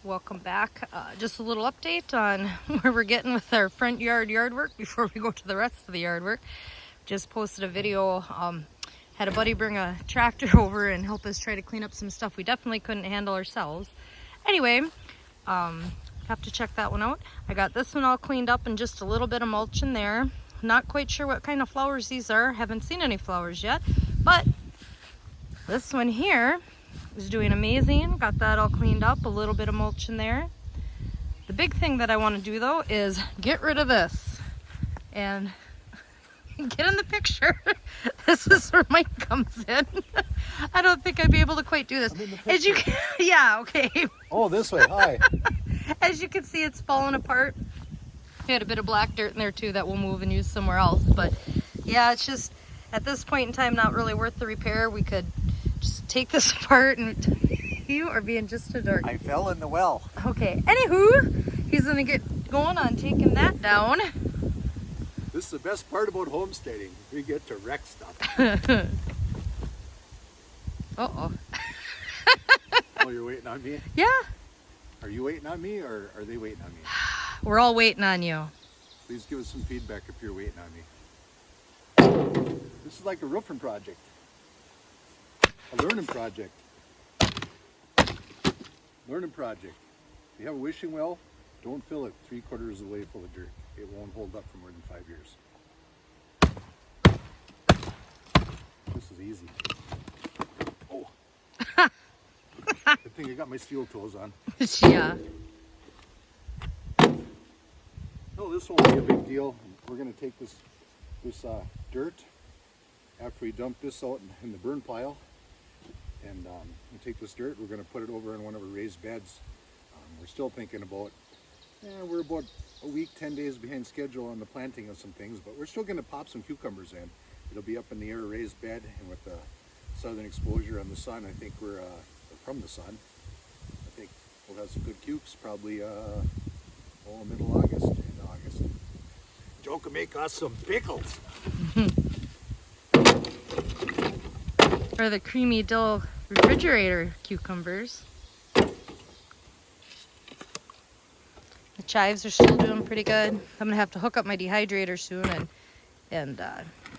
welcome back. Just a little update on where we're getting with our front yard work before we go to the rest of the yard work. Just posted a video, had a buddy bring a tractor over and help us try to clean up some stuff we definitely couldn't handle ourselves. Anyway, have to check that one out. I got this one all cleaned up and just a little bit of mulch in there. Not quite sure what kind of flowers these are. Haven't seen any flowers yet, but this one here is doing amazing. Got that all cleaned up, a little bit of mulch in there. The big thing that I want to do though is get rid of this and get in the picture. This is where Mike comes in. I don't think I'd be able to quite do this. As you can, yeah, okay. Oh, this way, hi. As you can see, it's falling apart. We had a bit of black dirt in there too that we'll move and use somewhere else. But yeah, it's just at this point in time not really worth the repair. We could just take this apart and you are being just a dork. I fell in the well. Okay, anywho, he's gonna get going on taking that down. This is the best part about homesteading. We get to wreck stuff. Uh-oh. Oh, you're waiting on me? Yeah. Are you waiting on me or are they waiting on me? We're all waiting on you. Please give us some feedback if you're waiting on me. This is like a roofing project. A learning project. Learning project. If you have a wishing well, don't fill it 3/4 of the way full of dirt. It won't hold up for more than 5 years. This is easy. Oh. Good thing I got my steel toes on. Yeah. No, this won't be a big deal. We're going to take this dirt after we dump this out in the burn pile, and we take this dirt. We're going to put it over in one of our raised beds. We're still thinking about. We're about a week, 10 days behind schedule on the planting of some things, but we're still going to pop some cucumbers in. It'll be up in the air raised bed, and with the southern exposure on the sun, I think we're from the sun. I think we'll have some good cukes probably middle August, end of August. Joe can make us some pickles. Or the creamy dill refrigerator cucumbers. The chives are still doing pretty good. I'm gonna have to hook up my dehydrator soon and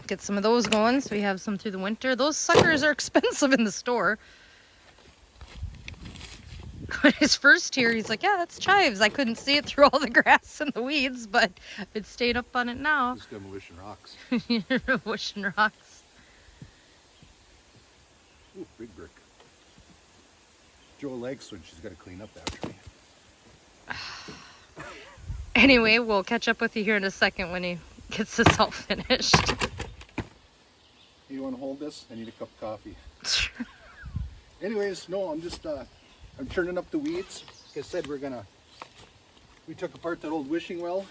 get some of those going so we have some through the winter. Those suckers are expensive in the store. When his first here, he's like, yeah, that's chives. I couldn't see it through all the grass and the weeds, but it stayed up on it now. Just demolition rocks. Demolition rocks. Ooh, big brick. Joe likes when she's got to clean up after me. Anyway, we'll catch up with you here in a second when he gets this all finished. You want to hold this? I need a cup of coffee. Anyways, no, I'm just, I'm turning up the weeds. Like I said, we took apart that old wishing well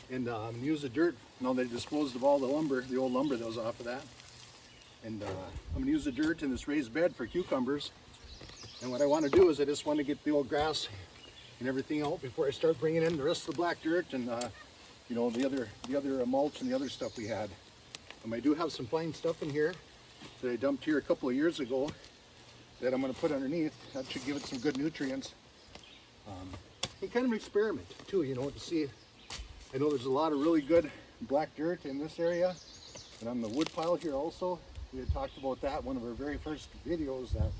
and used the dirt. Now they disposed of all the lumber, the old lumber that was off of that. And I'm going to use the dirt in this raised bed for cucumbers. And what I want to do is I just want to get the old grass and everything out before I start bringing in the rest of the black dirt and you know, the other mulch and the other stuff we had. I do have some fine stuff in here that I dumped here a couple of years ago that I'm going to put underneath. That should give it some good nutrients. And kind of an experiment too, you know, to see. I know there's a lot of really good black dirt in this area, and on the wood pile here also. We had talked about that one of our very first videos, that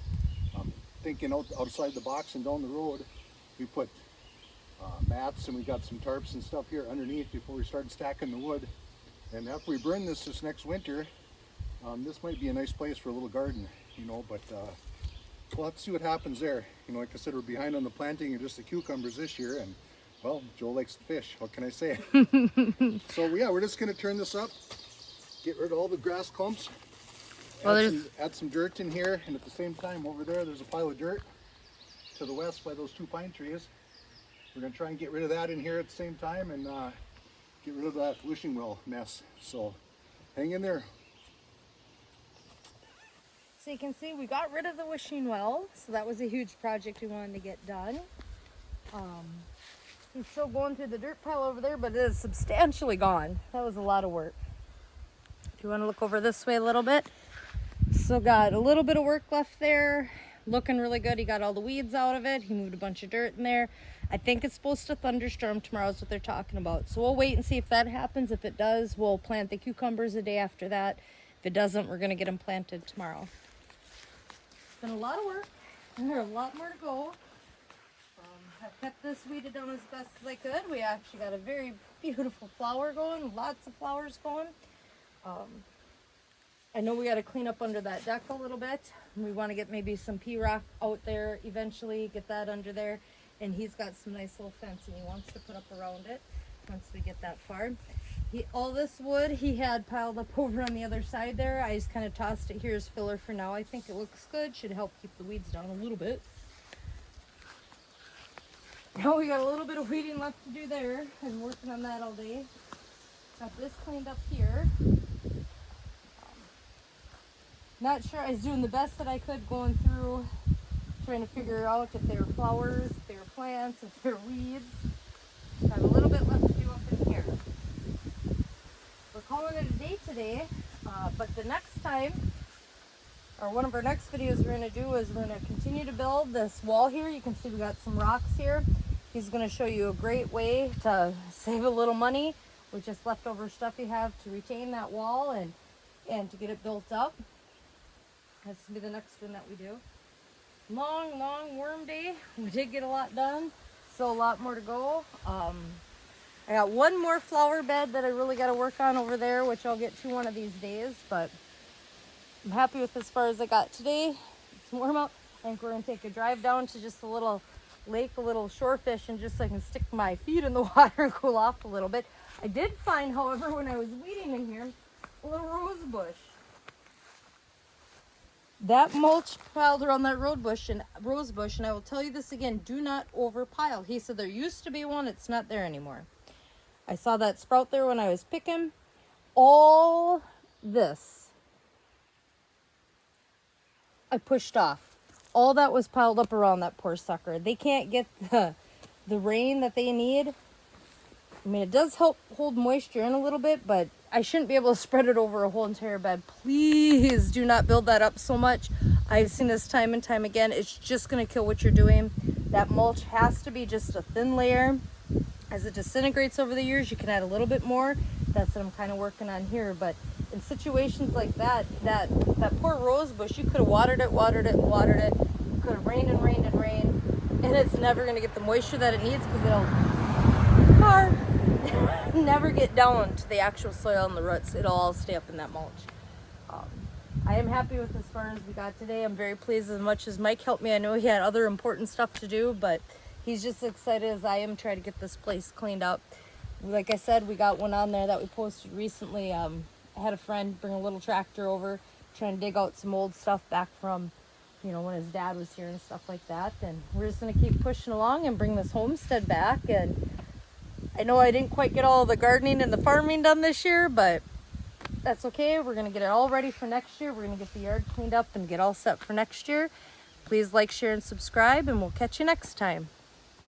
thinking outside the box and down the road. We put mats and we got some tarps and stuff here underneath before we started stacking the wood. And after we burn this next winter, this might be a nice place for a little garden, you know, but we'll have to see what happens there. You know, like I said, we're behind on the planting of just the cucumbers this year, and well, Joe likes to fish. What can I say? So yeah, we're just going to turn this up, get rid of all the grass clumps, add some dirt in here, and at the same time over there, there's a pile of dirt to the west by those 2 pine trees. We're going to try and get rid of that in here at the same time and get rid of that wishing well mess. So hang in there. So you can see we got rid of the wishing well, so that was a huge project we wanted to get done. He's still going through the dirt pile over there, but it is substantially gone. That was a lot of work. If you want to look over this way a little bit, still got a little bit of work left there. looking really good. He got all the weeds out of it. He moved a bunch of dirt in there. I think it's supposed to thunderstorm tomorrow is what they're talking about. So we'll wait and see if that happens. If it does, we'll plant the cucumbers the day after that. If it doesn't, we're gonna get them planted tomorrow. It's been a lot of work, and there's a lot more to go. I've kept this weeded down as best as I could. We actually got a very beautiful flower going, lots of flowers going. I know we got to clean up under that deck a little bit. We want to get maybe some pea rock out there eventually, get that under there. And he's got some nice little fencing he wants to put up around it once we get that far. All this wood he had piled up over on the other side there. I just kind of tossed it here as filler for now. I think it looks good. Should help keep the weeds down a little bit. Now we got a little bit of weeding left to do there. I'm working on that all day. Got this cleaned up here. Not sure, I was doing the best that I could going through, trying to figure out if they were flowers, if they were plants, if they were weeds. Got a little bit left to do up in here. We're calling it a day today, but the next time, or one of our next videos we're going to do is we're going to continue to build this wall here. You can see we got some rocks here. He's going to show you a great way to save a little money with just leftover stuff you have to retain that wall and to get it built up. That's going to be the next one that we do. Long, long worm day. We did get a lot done. Still a lot more to go. I got one more flower bed that I really got to work on over there, which I'll get to one of these days, but I'm happy with as far as I got today. It's warm up. I think we're going to take a drive down to just a little lake, a little shore fish, and just so I can stick my feet in the water and cool off a little bit. I did find, however, when I was weeding in here, a little rose bush. That mulch piled around that rose bush, and I will tell you this again, do not overpile. He said there used to be one, it's not there anymore. I saw that sprout there when I was picking. All this I pushed off. All that was piled up around that poor sucker. They can't get the rain that they need. I mean, it does help hold moisture in a little bit, but I shouldn't be able to spread it over a whole entire bed. Please do not build that up so much. I've seen this time and time again. It's just going to kill what you're doing. That mulch has to be just a thin layer. As it disintegrates over the years, you can add a little bit more. That's what I'm kind of working on here. But in situations like that poor rose bush, you could have watered it. It could have rained and rained and rained. And it's never going to get the moisture that it needs because it'll never get down to the actual soil and the roots. It'll all stay up in that mulch. I am happy with as far as we got today. I'm very pleased as much as Mike helped me. I know he had other important stuff to do, but he's just as excited as I am trying to get this place cleaned up. Like I said, we got one on there that we posted recently. I had a friend bring a little tractor over, trying to dig out some old stuff back from, when his dad was here and stuff like that. And we're just going to keep pushing along and bring this homestead back. And I know I didn't quite get all the gardening and the farming done this year, but that's okay. We're going to get it all ready for next year. We're going to get the yard cleaned up and get all set for next year. Please like, share, and subscribe, and we'll catch you next time.